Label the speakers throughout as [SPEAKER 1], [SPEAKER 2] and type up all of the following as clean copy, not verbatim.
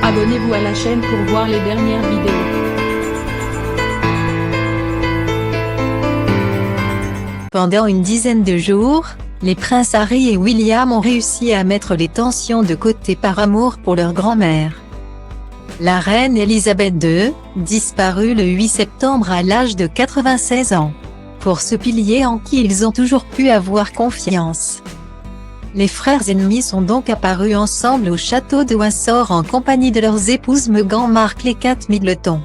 [SPEAKER 1] Abonnez-vous à la chaîne pour voir les dernières vidéos.
[SPEAKER 2] Pendant une dizaine de jours, les princes Harry et William ont réussi à mettre les tensions de côté par amour pour leur grand-mère. La reine Elisabeth II, disparue le 8 septembre à l'âge de 96 ans. Pour ce pilier en qui ils ont toujours pu avoir confiance. Les frères ennemis sont donc apparus ensemble au château de Windsor en compagnie de leurs épouses Meghan Markle et Kate Middleton.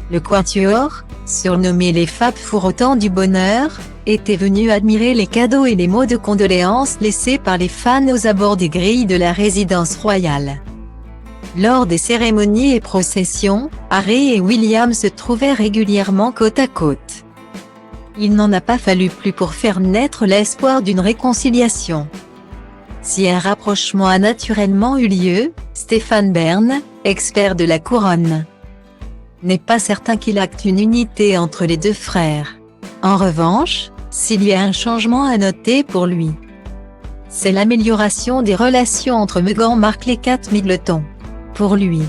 [SPEAKER 2] Le quatuor, surnommé les Fab Four au temps du bonheur, était venu admirer les cadeaux et les mots de condoléances laissés par les fans aux abords des grilles de la résidence royale. Lors des cérémonies et processions, Harry et William se trouvaient régulièrement côte à côte. Il n'en a pas fallu plus pour faire naître l'espoir d'une réconciliation. Si un rapprochement a naturellement eu lieu, Stéphane Bern, expert de la couronne, n'est pas certain qu'il acte une unité entre les deux frères. En revanche, s'il y a un changement à noter pour lui, c'est l'amélioration des relations entre Meghan Markle et Kate Middleton. Pour lui,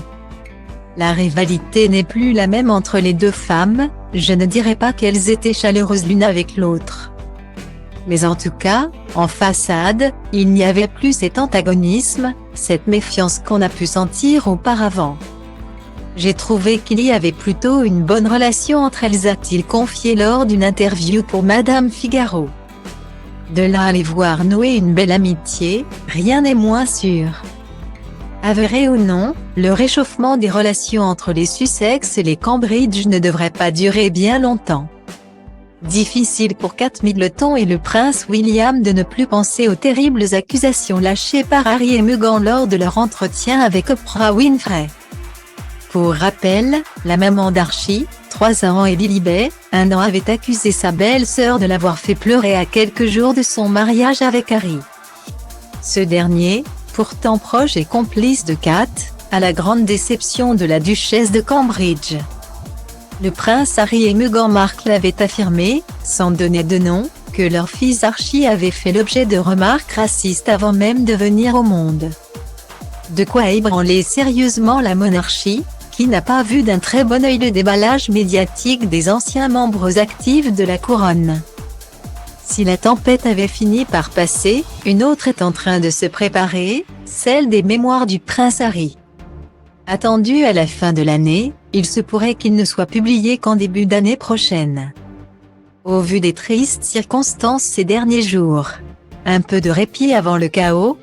[SPEAKER 2] la rivalité n'est plus la même entre les deux femmes, je ne dirais pas qu'elles étaient chaleureuses l'une avec l'autre. Mais en tout cas, en façade, il n'y avait plus cet antagonisme, cette méfiance qu'on a pu sentir auparavant. J'ai trouvé qu'il y avait plutôt une bonne relation entre elles, a-t-il confié lors d'une interview pour Madame Figaro. De là à les voir nouer une belle amitié, rien n'est moins sûr. Avéré ou non, le réchauffement des relations entre les Sussex et les Cambridge ne devrait pas durer bien longtemps. Difficile pour Kate Middleton et le prince William de ne plus penser aux terribles accusations lâchées par Harry et Meghan lors de leur entretien avec Oprah Winfrey. Pour rappel, la maman d'Archie, 3 ans, et Lilibet, 1 an, avait accusé sa belle-sœur de l'avoir fait pleurer à quelques jours de son mariage avec Harry. Ce dernier, pourtant proche et complice de Kate, à la grande déception de la duchesse de Cambridge. Le prince Harry et Meghan Markle avaient affirmé, sans donner de nom, que leur fils Archie avait fait l'objet de remarques racistes avant même de venir au monde. De quoi ébranler sérieusement la monarchie, qui n'a pas vu d'un très bon œil le déballage médiatique des anciens membres actifs de la couronne. Si la tempête avait fini par passer, une autre est en train de se préparer, celle des mémoires du prince Harry. Attendu à la fin de l'année, il se pourrait qu'il ne soit publié qu'en début d'année prochaine. Au vu des tristes circonstances ces derniers jours, un peu de répit avant le chaos,